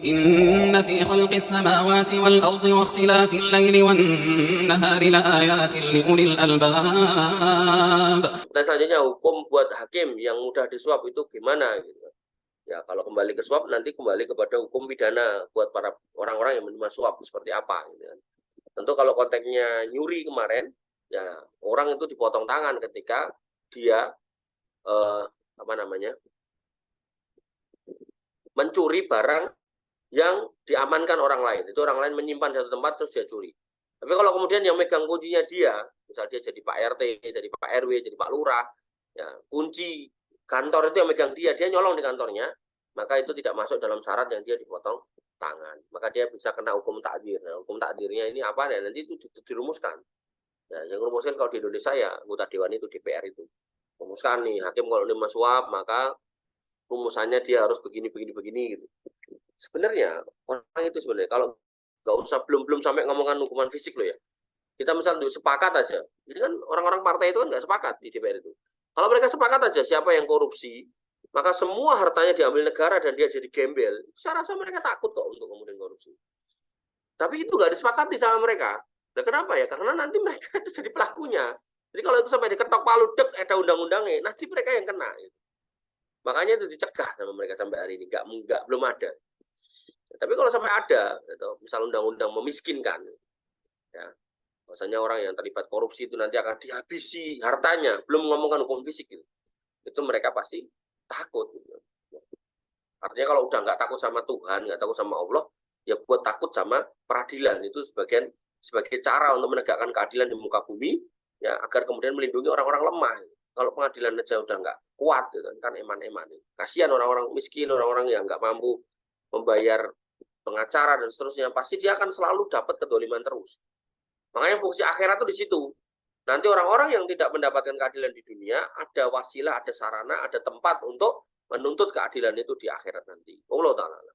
إن في خلق السماوات والأرض واختلاف الليل والنهار لآيات لأولي الألباب. Dan selanjutnya hukum buat hakim yang mudah disuap itu gimana gitu. Ya kalau kembali ke suap nanti kembali kepada hukum pidana buat para orang-orang yang menerima suap seperti apa gitu kan. Tentu kalau konteksnya nyuri kemarin ya orang itu dipotong tangan ketika dia mencuri barang yang diamankan orang lain. Itu orang lain menyimpan di satu tempat terus dia curi. Tapi kalau kemudian yang megang kuncinya dia, misal dia jadi Pak RT, jadi Pak RW, jadi Pak Lurah, ya, kunci kantor itu yang megang dia nyolong di kantornya, maka itu tidak masuk dalam syarat yang dia dipotong tangan. Maka dia bisa kena hukum takdir. Nah, hukum takdirnya ini apa ya? Nanti itu dirumuskan. Nah, yang rumuskan kalau di Indonesia ya anggota dewan itu DPR itu. Rumuskan nih, hakim kalau ini suap maka rumusannya dia harus begini gitu. Sebenarnya orang itu sebenarnya kalau nggak usah belum sampai ngomongkan hukuman fisik loh ya. Kita misalnya sepakat aja. Jadi kan orang-orang partai itu kan nggak sepakat di DPR itu. Kalau mereka sepakat aja siapa yang korupsi, maka semua hartanya diambil negara dan dia jadi gembel. Saya rasa mereka takut kok untuk kemudian korupsi. Tapi itu nggak disepakati sama mereka. Nah, kenapa ya? Karena nanti mereka itu jadi pelakunya. Jadi kalau itu sampai diketok palu dek ada undang-undangnya, nanti mereka yang kena. Makanya itu dicegah sama mereka sampai hari ini. Belum ada. Tapi kalau sampai ada, gitu, misal undang-undang memiskinkan, ya, bahwasanya orang yang terlibat korupsi itu nanti akan dihabisi hartanya, belum ngomongkan hukum fisik, gitu. Itu mereka pasti takut. Gitu. Artinya kalau udah nggak takut sama Tuhan, nggak takut sama Allah, ya buat takut sama peradilan. Itu sebagai cara untuk menegakkan keadilan di muka bumi, ya agar kemudian melindungi orang-orang lemah. Kalau pengadilan aja udah nggak kuat, gitu, kan eman-eman. Kasihan orang-orang miskin, orang-orang yang nggak mampu membayar pengacara dan seterusnya, pasti dia akan selalu dapat kedoliman terus. Makanya fungsi akhirat itu di situ. Nanti orang-orang yang tidak mendapatkan keadilan di dunia, ada wasilah, ada sarana, ada tempat untuk menuntut keadilan itu di akhirat nanti. Allah Ta'ala.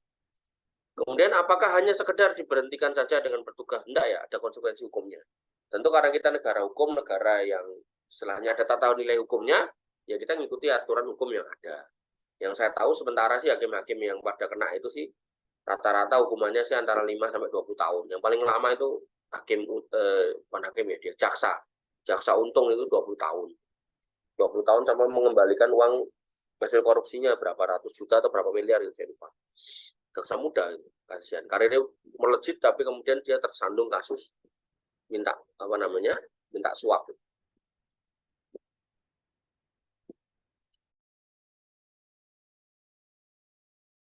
Kemudian apakah hanya sekedar diberhentikan saja dengan bertugas? Enggak ya, ada konsekuensi hukumnya. Tentu karena kita negara hukum, negara yang istilahnya ada tata nilai hukumnya, ya kita ngikuti aturan hukum yang ada. Yang saya tahu sementara sih hakim-hakim yang pada kena itu sih rata-rata hukumannya sih antara 5 sampai 20 tahun. Yang paling lama itu bukan hakim ya, dia jaksa untung itu 20 tahun. 20 tahun sama mengembalikan uang hasil korupsinya berapa ratus juta atau berapa miliar gitu, saya lupa. Jaksa muda itu, kasihan. Karirnya melejit tapi kemudian dia tersandung kasus minta suap.